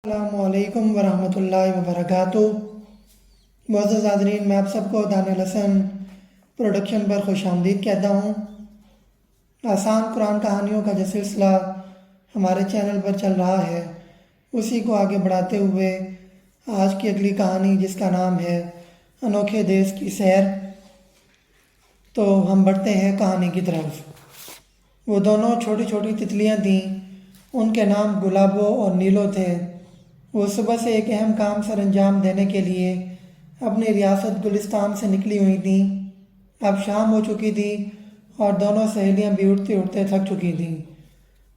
السلام علیکم ورحمۃ اللہ وبرکاتہ۔ معزز حاضرین، میں آپ سب کو دانیال حسن پروڈکشن پر خوش آمدید کہتا ہوں۔ آسان قرآن کہانیوں کا جو سلسلہ ہمارے چینل پر چل رہا ہے، اسی کو آگے بڑھاتے ہوئے آج کی اگلی کہانی، جس کا نام ہے انوکھے دیس کی سیر، تو ہم بڑھتے ہیں کہانی کی طرف۔ وہ دونوں چھوٹی چھوٹی تتلیاں تھیں، ان کے نام گلابو اور نیلو تھے۔ وہ صبح سے ایک اہم کام سر انجام دینے کے لیے اپنی ریاست گلستان سے نکلی ہوئی تھیں۔ اب شام ہو چکی تھی اور دونوں سہیلیاں بھی اٹھتے اٹھتے تھک چکی تھیں۔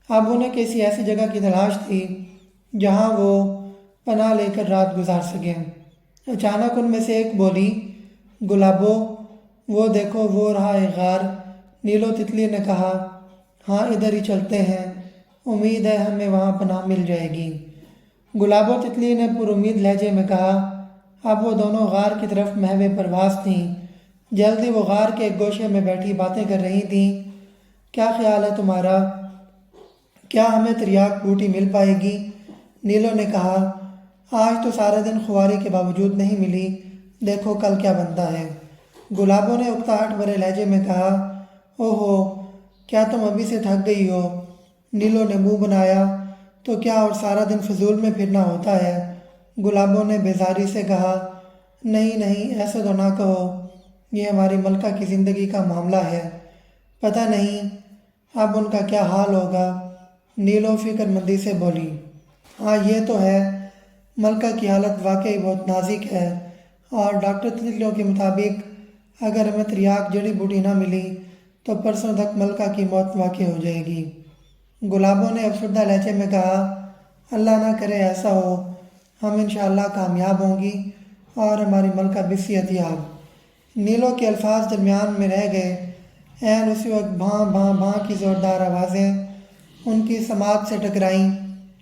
اب انہیں کسی ایسی جگہ کی تلاش تھی جہاں وہ پناہ لے کر رات گزار سکیں۔ اچانک ان میں سے ایک بولی، گلابو، وہ دیکھو وہ رہا ایک غار۔ نیلو تتلی نے کہا، ہاں ادھر ہی چلتے ہیں، امید ہے ہمیں وہاں پناہ مل جائے گی۔ گلابو تتلی نے پر امید لہجے میں کہا۔ اب وہ دونوں غار کی طرف محو پرواز تھیں۔ جلدی وہ غار کے ایک گوشے میں بیٹھی باتیں کر رہی تھیں۔ کیا خیال ہے تمہارا؟ کیا ہمیں تریاک بوٹی مل پائے گی؟ نیلو نے کہا، آج تو سارے دن خواری کے باوجود نہیں ملی، دیکھو کل کیا بنتا ہے۔ گلابو نے اکتاہٹ بھرے لہجے میں کہا، اوہو، کیا تم ابھی سے تھک گئی ہو؟ نیلو نے منہ بنایا، تو کیا اور سارا دن فضول میں پھرنا ہوتا ہے؟ گلابو نے بیزاری سے کہا، نہیں نہیں، ایسے تو نہ کہو، یہ ہماری ملکہ کی زندگی کا معاملہ ہے، پتہ نہیں اب ان کا کیا حال ہوگا۔ نیلو فکر مندی سے بولی، ہاں یہ تو ہے، ملکہ کی حالت واقعی بہت نازک ہے، اور ڈاکٹر تتلیوں کے مطابق اگر ہمیں تریاک جڑی بوٹی نہ ملی تو پرسوں تک ملکہ کی موت واقع ہو جائے گی۔ گلابو نے افسردہ لہجے میں کہا، اللہ نہ کرے ایسا ہو، ہم انشاءاللہ کامیاب ہوں گی اور ہماری ملکہ بھی صحت یاب۔ نیلو کے الفاظ درمیان میں رہ گئے۔ عین اسی وقت بھاں بھاں بھاں کی زوردار آوازیں ان کی سماعت سے ٹکرائیں،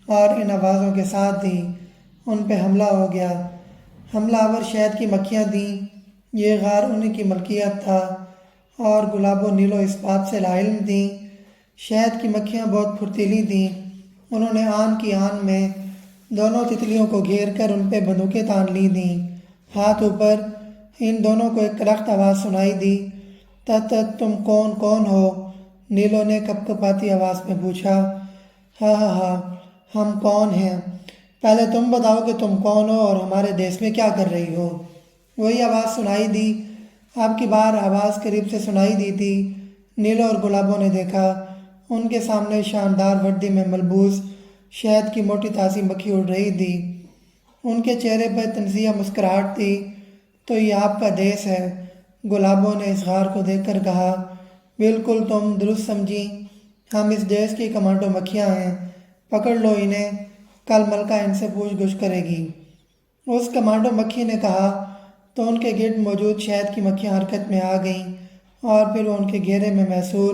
اور ان آوازوں کے ساتھ ہی ان پہ حملہ ہو گیا۔ حملہ آور شہد کی مکھیاں تھیں۔ یہ غار انہی کی ملکیت تھا، اور گلابو نیلو اس بات سے لاعلم تھیں۔ شہد کی مکھیاں بہت پھرتیلی تھیں۔ انہوں نے آن کی آن میں دونوں تتلیوں کو گھیر کر ان پہ بندوقیں تان لی تھیں۔ ہاتھ اوپر، ان دونوں کو ایک کلخت آواز سنائی دی، تت تم کون ہو؟ نیلو نے کپ کپاتی آواز میں پوچھا۔ ہاں ہاں ہاں، ہم کون ہیں؟ پہلے تم بتاؤ کہ تم کون ہو اور ہمارے دیس میں کیا کر رہی ہو؟ وہی آواز سنائی دی۔ اب کی بار آواز قریب سے سنائی دی تھی۔ نیلو اور گلابو نے دیکھا، ان کے سامنے شاندار وردی میں ملبوس شہد کی موٹی تازی مکھی اڑ رہی تھی۔ ان کے چہرے پر طنزیہ مسکراہٹ تھی۔ تو یہ آپ کا دیس ہے؟ گلابو نے اس غار کو دیکھ کر کہا، بالکل تم درست سمجھی، ہم اس دیس کی کمانڈو مکھیاں ہیں، پکڑ لو انہیں، کل ملکہ ان سے پوچھ گچھ کرے گی۔ اس کمانڈو مکھی نے کہا تو ان کے گرد موجود شہد کی مکھیاں حرکت میں آ گئیں، اور پھر وہ ان کے گھیرے میں محصور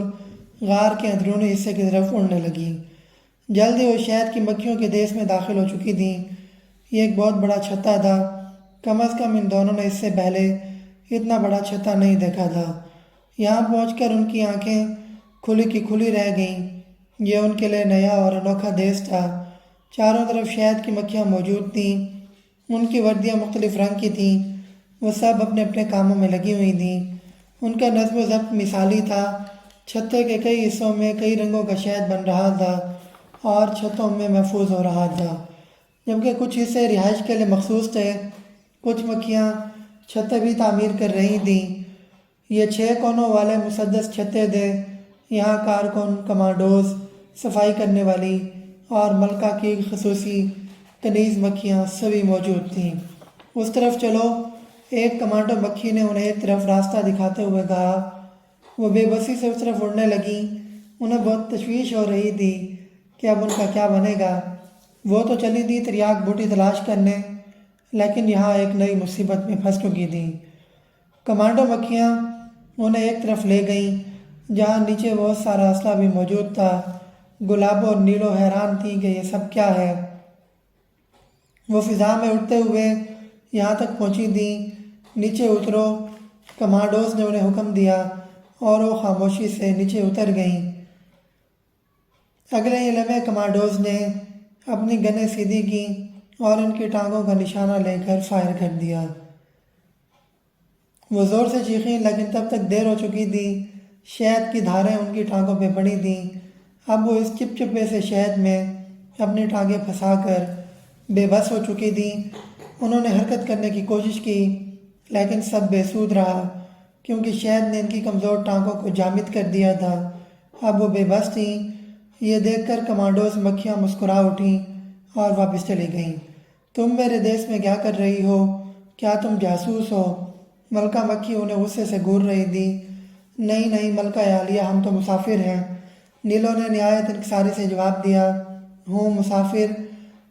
غار کے اندرونی حصے کی طرف اڑنے لگیں۔ جلدی وہ شہد کی مکھیوں کے دیس میں داخل ہو چکی تھیں۔ یہ ایک بہت بڑا چھتا تھا، کم از کم ان دونوں نے اس سے پہلے اتنا بڑا چھتا نہیں دیکھا تھا۔ یہاں پہنچ کر ان کی آنکھیں کھلی کی کھلی رہ گئیں۔ یہ ان کے لیے نیا اور انوکھا دیس تھا۔ چاروں طرف شہد کی مکھیاں موجود تھیں۔ ان کی وردیاں مختلف رنگ کی تھیں۔ وہ سب اپنے اپنے کاموں میں لگی ہوئی تھیں۔ ان کا نظم و ضبط مثالی تھا۔ چھتے کے کئی حصوں میں کئی رنگوں کا شہد بن رہا تھا اور چھتوں میں محفوظ ہو رہا تھا، جبکہ کچھ حصے رہائش کے لیے مخصوص تھے۔ کچھ مکھیاں چھتیں بھی تعمیر کر رہی تھیں۔ یہ 6 کونوں والے مسدس چھتے تھے۔ یہاں کارکن، کمانڈوز، صفائی کرنے والی اور ملکہ کی خصوصی کنیز مکھیاں سبھی موجود تھیں۔ اس طرف چلو، ایک کمانڈو مکھی نے انہیں ایک طرف راستہ دکھاتے ہوئے کہا۔ وہ بے بسی سے اس طرف اڑنے لگیں۔ انہیں بہت تشویش ہو رہی تھی کہ اب ان کا کیا بنے گا۔ وہ تو چلی تھی تریاک بوٹی تلاش کرنے، لیکن یہاں ایک نئی مصیبت میں پھنس چکی تھیں۔ کمانڈو مکھیاں انہیں ایک طرف لے گئیں جہاں نیچے بہت سارا اسلحہ بھی موجود تھا۔ گلابو اور نیلو حیران تھیں کہ یہ سب کیا ہے۔ وہ فضا میں اڑتے ہوئے یہاں تک پہنچی تھیں۔ نیچے اترو، کمانڈوز نے انہیں حکم دیا، اور وہ خاموشی سے نیچے اتر گئیں۔ اگلے ہی لمحے کمانڈوز نے اپنی گنیں سیدھی کیں اور ان کی ٹانگوں کا نشانہ لے کر فائر کر دیا۔ وہ زور سے چیخیں لیکن تب تک دیر ہو چکی تھی۔ شہد کی دھاریں ان کی ٹانگوں پہ پڑی تھیں۔ اب وہ اس چپچپے سے شہد میں اپنی ٹانگیں پھنسا کر بے بس ہو چکی تھیں۔ انہوں نے حرکت کرنے کی کوشش کی لیکن سب بے سود رہا کیونکہ شہد نے ان کی کمزور ٹانگوں کو جامد کر دیا تھا۔ اب وہ بے بس تھیں۔ یہ دیکھ کر کمانڈوز مکھیاں مسکرا اٹھیں اور واپس چلی گئیں۔ تم میرے دیس میں کیا کر رہی ہو؟ کیا تم جاسوس ہو؟ ملکہ مکھی انہیں غصے سے گھور رہی تھی۔ نہیں نہیں ملکہ عالیہ، ہم تو مسافر ہیں۔ نیلو نے نہایت انکساری سے جواب دیا، ہوں مسافر،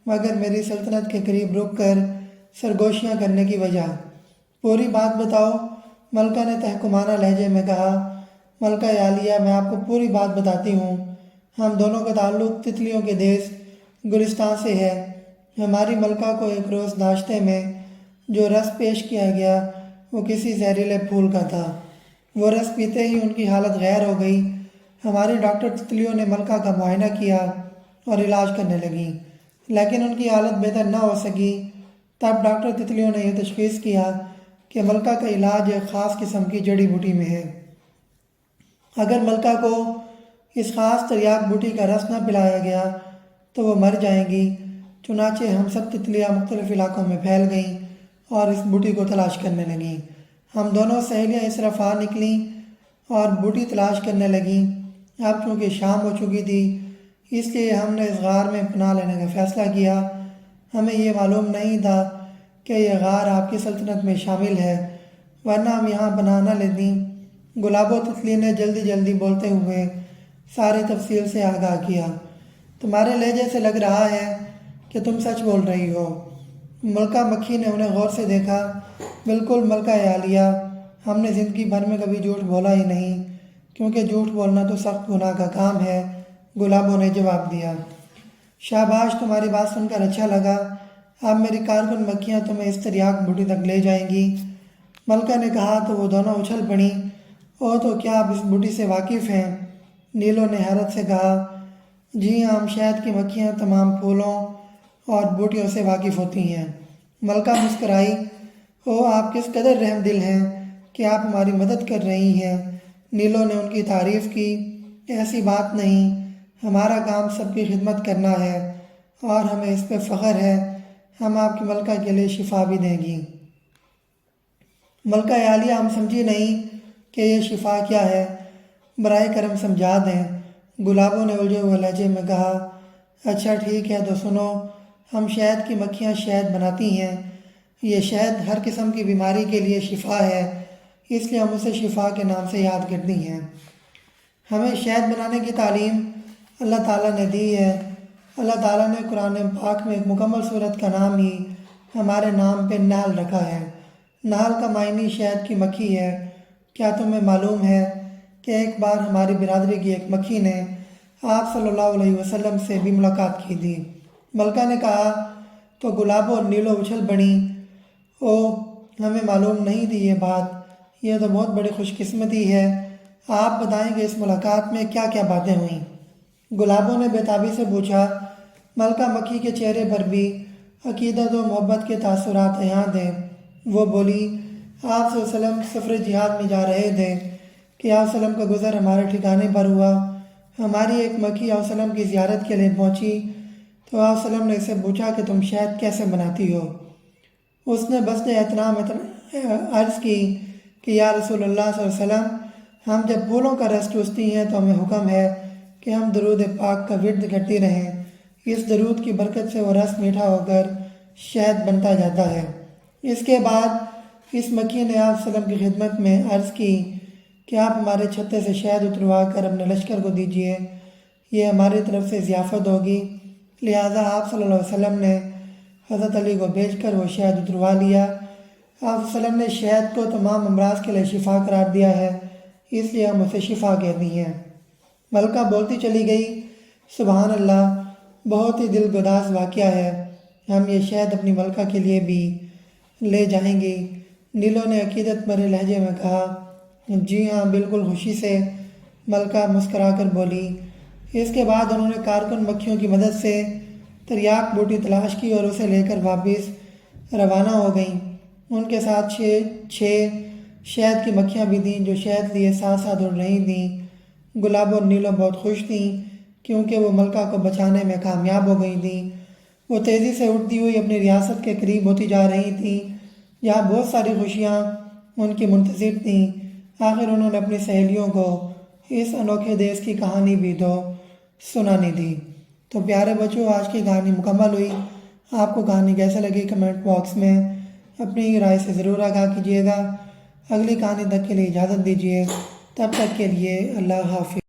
مگر میری سلطنت کے قریب رک کر سرگوشیاں کرنے کی وجہ؟ پوری بات بتاؤ، ملکہ نے تحکمانہ لہجے میں کہا۔ ملکہ عالیہ، میں آپ کو پوری بات بتاتی ہوں۔ ہم دونوں کا تعلق تتلیوں کے دیس گلستان سے ہے۔ ہماری ملکہ کو ایک روز ناشتے میں جو رس پیش کیا گیا وہ کسی زہریلے پھول کا تھا۔ وہ رس پیتے ہی ان کی حالت غیر ہو گئی۔ ہماری ڈاکٹر تتلیوں نے ملکہ کا معائنہ کیا اور علاج کرنے لگیں لیکن ان کی حالت بہتر نہ ہو سکی۔ تب ڈاکٹر تتلیوں نے یہ تشخیص کیا کہ ملکہ کا علاج ایک خاص قسم کی جڑی بوٹی میں ہے۔ اگر ملکہ کو اس خاص تریاک بوٹی کا رس نہ پلایا گیا تو وہ مر جائیں گی۔ چنانچہ ہم سب تتلیاں مختلف علاقوں میں پھیل گئیں اور اس بوٹی کو تلاش کرنے لگیں۔ ہم دونوں سہیلیاں اس طرف آ نکلیں اور بوٹی تلاش کرنے لگیں۔ اب چونکہ شام ہو چکی تھی اس لیے ہم نے اس غار میں پناہ لینے کا فیصلہ کیا۔ ہمیں یہ معلوم نہیں تھا کہ یہ غار آپ کی سلطنت میں شامل ہے، ورنہ ہم یہاں پناہ نہ لیتی۔ گلاب و تتلی نے جلدی جلدی بولتے ہوئے ساری تفصیل سے آگاہ کیا۔ تمہارے لہجے سے لگ رہا ہے کہ تم سچ بول رہی ہو۔ ملکہ مکھی نے انہیں غور سے دیکھا۔ بالکل ملکہ عالیہ، ہم نے زندگی بھر میں کبھی جھوٹ بولا ہی نہیں، کیونکہ جھوٹ بولنا تو سخت گناہ کا کام ہے، گلابوں نے جواب دیا۔ شاباش، تمہاری بات سن کر اچھا لگا۔ اب میری کارکن مکھیاں تمہیں اس تریاک بوٹی تک لے جائیں گی۔ ملکہ نے کہا تو وہ دونوں اچھل پڑیں۔ او تو کیا آپ اس بوٹی سے واقف ہیں؟ نیلو نے حیرت سے کہا۔ جی ہاں، ہم شہد کی مکھیاں تمام پھولوں اور بوٹیوں سے واقف ہوتی ہیں۔ ملکہ مسکرائی۔ او آپ کس قدر رحم دل ہیں کہ آپ ہماری مدد کر رہی ہیں۔ نیلو نے ان کی تعریف کی۔ ایسی بات نہیں، ہمارا کام سب کی خدمت کرنا ہے اور ہمیں اس پہ فخر ہے۔ ہم آپ کی ملکہ کے لیے شفا بھی دیں گی۔ ملکہ عالیہ، ہم سمجھی نہیں کہ یہ شفا کیا ہے، برائے کرم سمجھا دیں۔ گلابوں نے الجھے ہوئے لہجے میں کہا۔ اچھا ٹھیک ہے تو سنو، ہم شہد کی مکھیاں شہد بناتی ہیں۔ یہ شہد ہر قسم کی بیماری کے لیے شفا ہے، اس لیے ہم اسے شفا کے نام سے یاد کرتی ہیں۔ ہمیں شہد بنانے کی تعلیم اللہ تعالیٰ نے دی ہے۔ اللہ تعالیٰ نے قرآن پاک میں ایک مکمل صورت کا نام ہی ہمارے نام پہ نحل رکھا ہے۔ نحل کا معنی شہد کی مکھی ہے۔ کیا تمہیں معلوم ہے کہ ایک بار ہماری برادری کی ایک مکھی نے آپ صلی اللہ علیہ وسلم سے بھی ملاقات کی تھی؟ ملکہ نے کہا تو گلابوں اور نیلو اچھل پڑیں۔ او ہمیں معلوم نہیں تھی یہ بات، یہ تو بہت بڑی خوش قسمتی ہے۔ آپ بتائیں کہ اس ملاقات میں کیا کیا باتیں ہوئیں؟ گلابوں نے بےتابی سے پوچھا۔ ملکہ مکھی کے چہرے پر بھی عقیدت و محبت کے تاثرات عیاں تھے۔ وہ بولی، آپ صلی اللہ علیہ وسلم سفر جہاد میں جا رہے تھے کہ آپ صلی اللہ علیہ وسلم کا گزر ہمارے ٹھکانے پر ہوا۔ ہماری ایک مکھی آپ صلی اللہ علیہ وسلم کی زیارت کے لیے پہنچی تو آپ صلی اللہ علیہ وسلم نے اسے پوچھا کہ تم شہد کیسے بناتی ہو؟ اس نے بسط احترام عرض کی کہ یا رسول اللہ صلی اللہ علیہ وسلم، ہم جب پھولوں کا رس چوستی ہیں تو ہمیں حکم ہے کہ ہم درود پاک کا ورد کرتی رہیں۔ اس درود کی برکت سے وہ رس میٹھا ہو کر شہد بنتا جاتا ہے۔ اس کے بعد اس مکھی نے آپ صلی اللہ علیہ وسلم کی خدمت میں عرض کی کہ آپ ہمارے چھتے سے شہد اتروا کر اپنے لشکر کو دیجیے، یہ ہماری طرف سے ضیافت ہوگی۔ لہٰذا آپ صلی اللہ علیہ وسلم نے حضرت علی کو بھیج کر وہ شہد اتروا لیا۔ آپ صلی اللہ علیہ وسلم نے شہد کو تمام امراض کے لیے شفا قرار دیا ہے، اس لیے ہم اسے شفا کہتی ہیں۔ ملکہ بولتی چلی گئی، سبحان اللہ، بہت ہی دل گداز واقعہ ہے، ہم یہ شہد اپنی ملکہ کے لیے بھی لے جائیں گی۔ نیلو نے عقیدت بھرے لہجے میں کہا۔ جی ہاں، بالکل خوشی سے، ملکہ مسکرا کر بولی۔ اس کے بعد انہوں نے کارکن مکھیوں کی مدد سے تریاک بوٹی تلاش کی اور اسے لے کر واپس روانہ ہو گئیں۔ ان کے ساتھ چھ شہد کی مکھیاں بھی تھیں جو شہد لیے ساتھ ساتھ اڑ رہی تھیں۔ گلاب اور نیلو بہت خوش تھیں کیونکہ وہ ملکہ کو بچانے میں کامیاب ہو گئی تھیں۔ وہ تیزی سے اڑتی ہوئی اپنی ریاست کے قریب ہوتی جا رہی تھیں جہاں بہت ساری خوشیاں ان کی منتظر تھیں۔ آخر انہوں نے اپنی سہیلیوں کو اس انوکھے دیس کی کہانی بھی تو سنانی تھی۔ تو پیارے بچوں، آج کی کہانی مکمل ہوئی۔ آپ کو کہانی کیسے لگی کمنٹ باکس میں اپنی رائے سے ضرور آگاہ کیجیے گا۔ اگلی کہانی تک کے لیے اجازت دیجیے، تب تک کے لیے اللہ حافظ۔